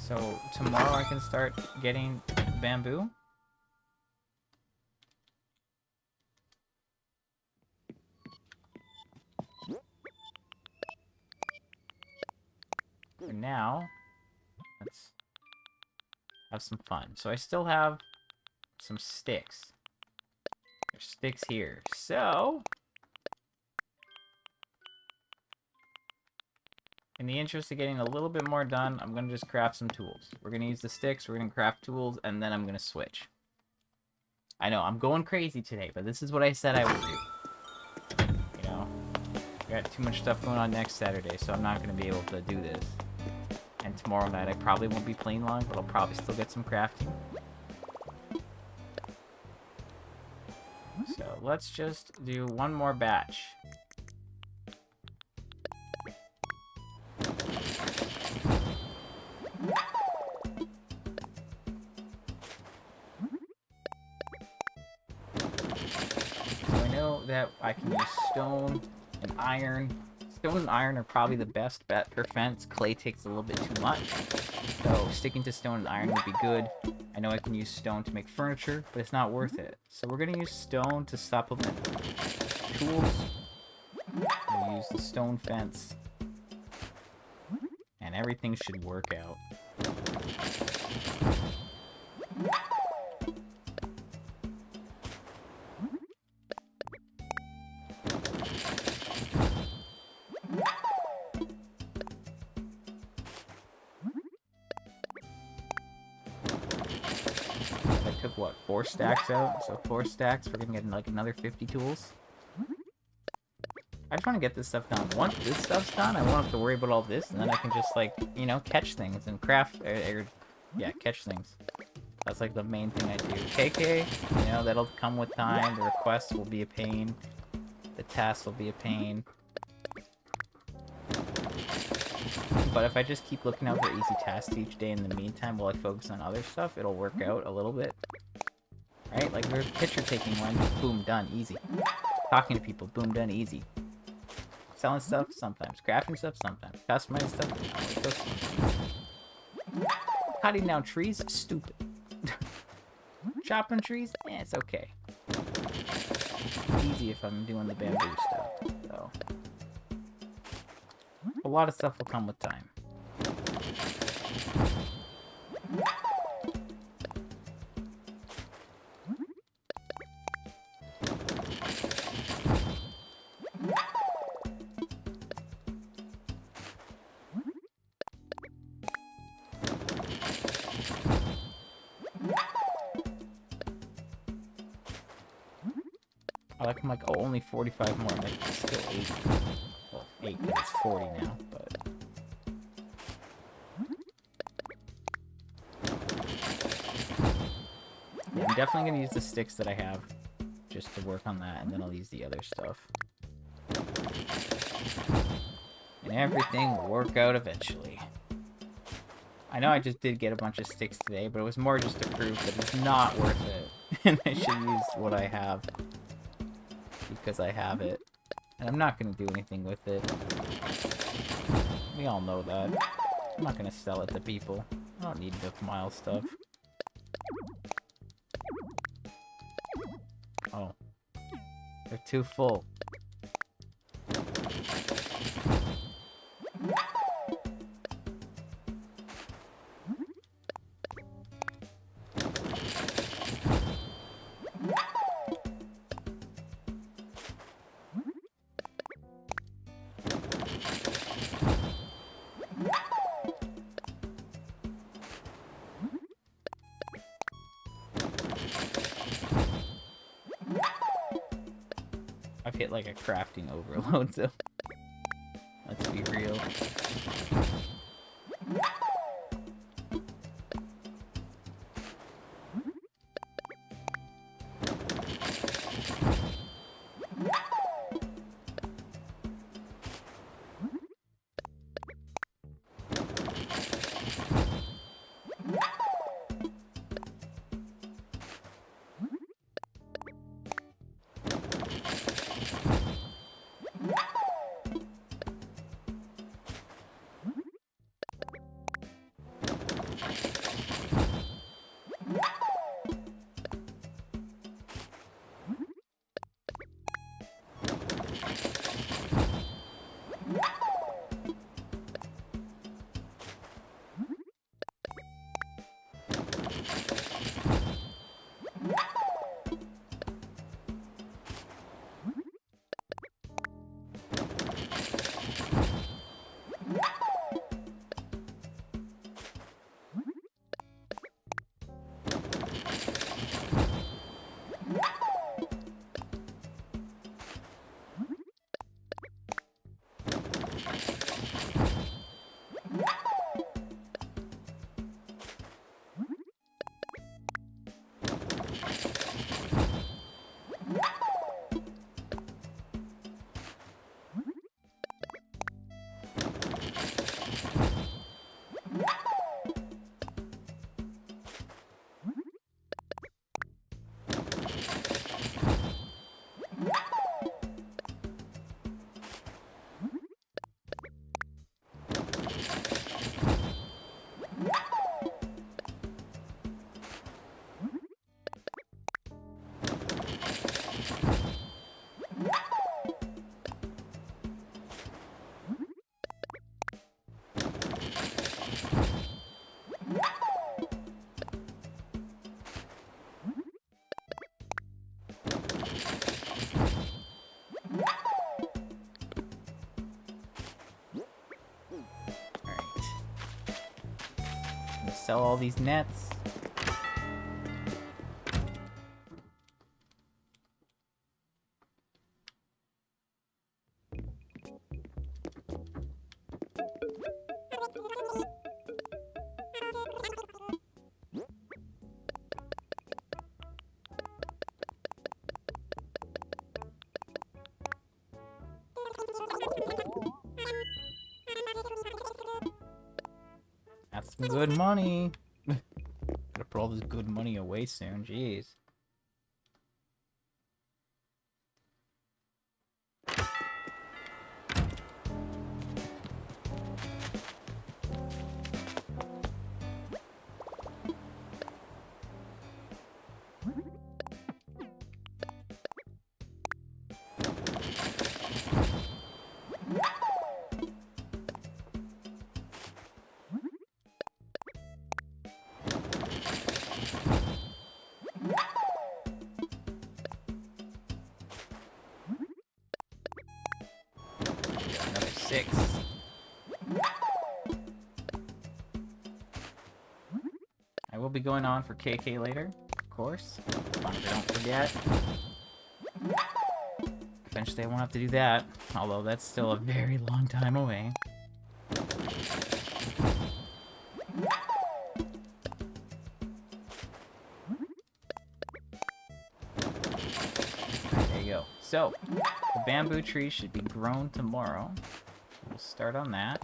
So tomorrow I can start getting bamboo. For now, let's have some fun. So I still have some sticks. There's sticks here. So, in the interest of getting a little bit more done, I'm going to just craft some tools. We're going to use the sticks, we're going to craft tools, and then I'm going to switch. I know, I'm going crazy today, but this is what I said I would do. You know, I got too much stuff going on next Saturday, so I'm not going to be able to do this. And tomorrow night I probably won't be playing long, but I'll probably still get some crafting. So let's just do one more batch. So I know that I can use stone and iron. Stone and iron are probably the best bet for fence. Clay takes a little bit too much. So sticking to stone and iron would be good. I know I can use stone to make furniture, but it's not worth it. So we're going to use stone to supplement tools. We'll use the stone fence. And everything should work out. Took what, 4 stacks out? So 4 stacks, we're gonna get like another 50 tools. I just want to get this stuff done. Once this stuff's done, I won't have to worry about all this, and then I can just like, you know, catch things and craft, yeah, catch things. That's like the main thing I do. KK, you know, that'll come with time. The requests will be a pain. The tasks will be a pain. But if I just keep looking out for easy tasks each day in the meantime while I focus on other stuff, it'll work out a little bit. Right? Like, we're picture taking one, boom, done, easy. Talking to people, boom, done, easy. Selling stuff, sometimes. Crafting stuff, sometimes. Customizing stuff, cutting down trees, stupid. Chopping trees, it's okay. Easy if I'm doing the bamboo stuff, so. A lot of stuff will come with time. like, I'm like, oh, only 45 more. I'm like, still 8. Well, 8 because it's 40 now, but... Yeah, I'm definitely going to use the sticks that I have just to work on that, and then I'll use the other stuff. And everything will work out eventually. I know I just did get a bunch of sticks today, but it was more just to prove that it's not worth it. And I should use what I have. Because I have it. And I'm not going to do anything with it. We all know that. I'm not going to sell it to people. I don't need Nook Mile stuff. Oh. They're too full. I've hit like a crafting overload, so let's be real. Sell all these nets. That's some good money. Gotta put all this good money away soon, jeez. Another 6. I will be going on for KK later, of course. As long as I don't forget. eventually I won't have to do that. Although that's still a very long time away. There you go. So, the bamboo tree should be grown tomorrow. We'll start on that.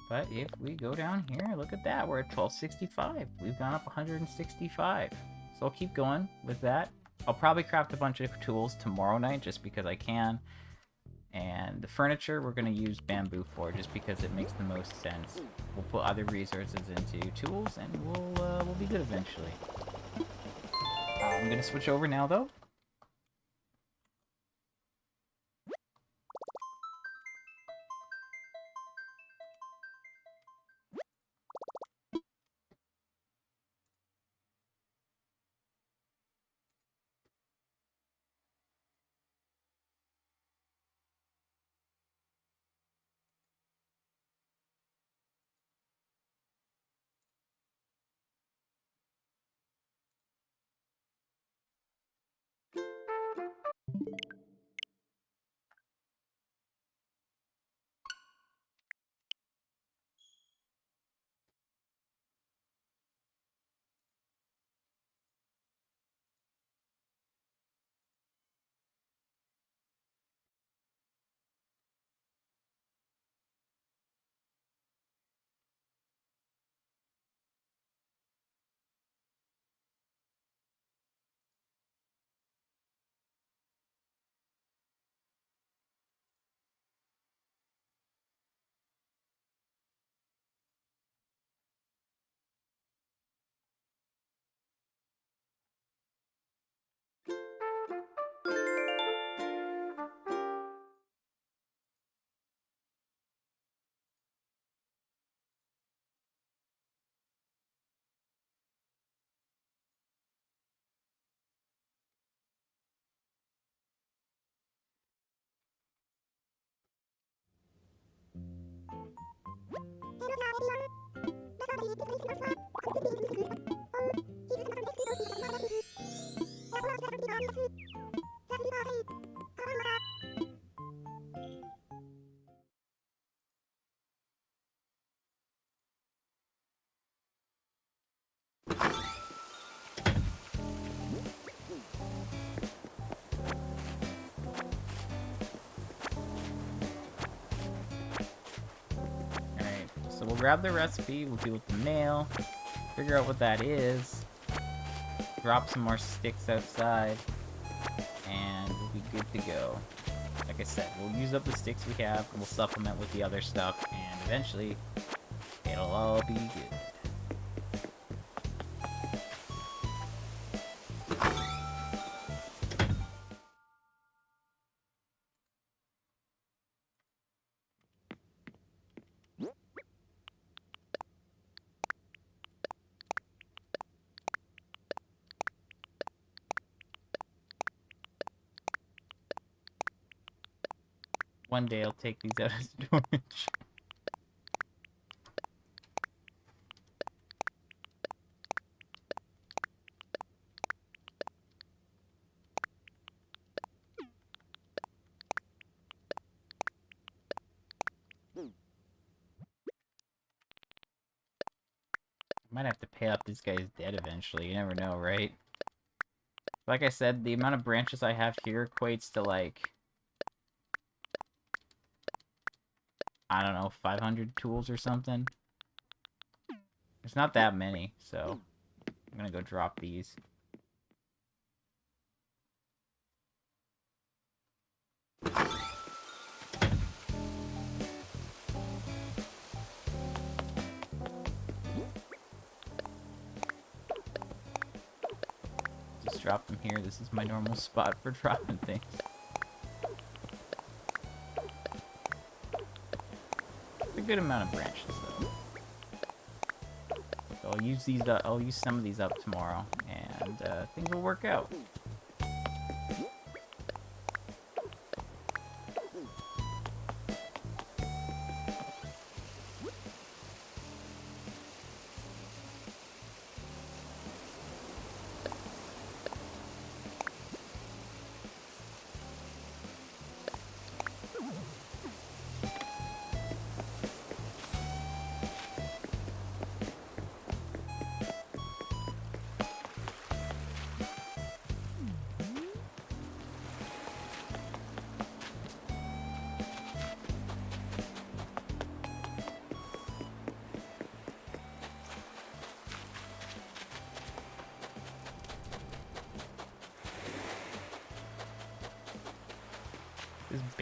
But if we go down here, look at that. We're at 1265. We've gone up 165. So I'll keep going with that. I'll probably craft a bunch of tools tomorrow night just because I can. And the furniture we're going to use bamboo for just because it makes the most sense. We'll put other resources into tools and we'll be good eventually. I'm going to switch over now though. So we'll grab the recipe, we'll deal with the mail, figure out what that is, drop some more sticks outside, and we'll be good to go. Like I said, we'll use up the sticks we have, and we'll supplement with the other stuff, and eventually, it'll all be good. One day I'll take these out of storage. I might have to pay off this guy's debt eventually, you never know, right? Like I said, the amount of branches I have here equates to like, I don't know, 500 tools or something. There's not that many, so I'm gonna go drop these. Just drop them here. This is my normal spot for dropping things. It's a good amount of branches, though. So I'll use these. I'll use some of these up tomorrow, and things will work out.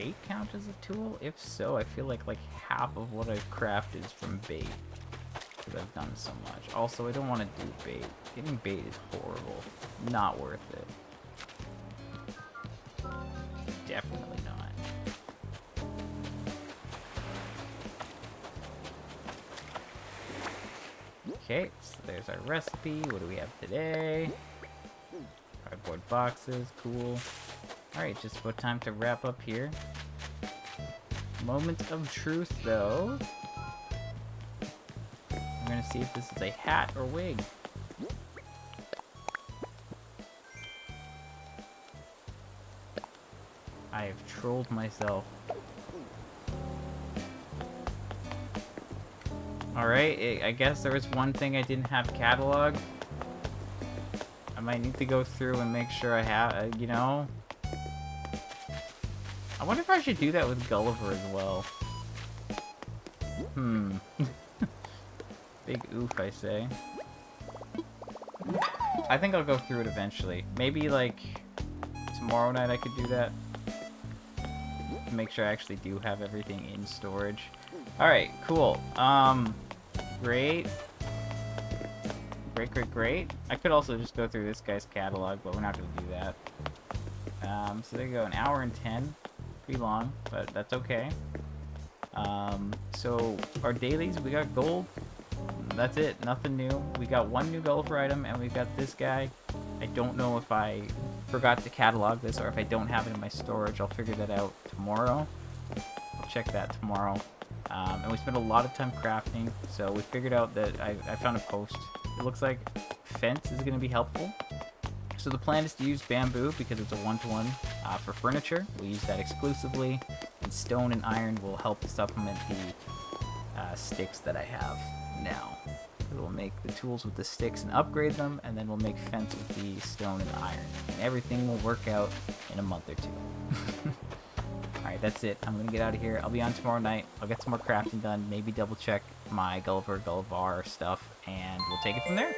bait count as a tool? If so, I feel like half of what I've crafted is from bait. Because I've done so much. Also, I don't want to do bait. Getting bait is horrible. Not worth it. Definitely not. Okay, so there's our recipe. What do we have today? Cardboard boxes, cool. Alright, just about time to wrap up here. Moment of truth, though. I'm gonna see if this is a hat or wig. I have trolled myself. Alright, I guess there was one thing I didn't have cataloged. I might need to go through and make sure I have, you know? I wonder if I should do that with Gulliver as well. Big oof, I say. I think I'll go through it eventually. Maybe, like, tomorrow night I could do that. Make sure I actually do have everything in storage. Alright, cool. Great. Great. I could also just go through this guy's catalog, but we're not going to do that. So there you go, an hour and 10. Pretty long, but that's okay. So our dailies, we got gold. That's it, nothing new. We got one new Gulliver item, and we got this guy. I don't know if I forgot to catalog this or if I don't have it in my storage. I'll figure that out tomorrow. I'll check that tomorrow. And we spent a lot of time crafting, so we figured out that I found a post. It looks like fence is going to be helpful. So the plan is to use bamboo because it's a one-to-one for furniture. We'll use that exclusively, and stone and iron will help supplement the sticks that I have now. We'll make the tools with the sticks and upgrade them, and then we'll make fence with the stone and iron. And everything will work out in a month or two. Alright, that's it. I'm going to get out of here. I'll be on tomorrow night. I'll get some more crafting done. Maybe double check my Gulliver stuff, and we'll take it from there.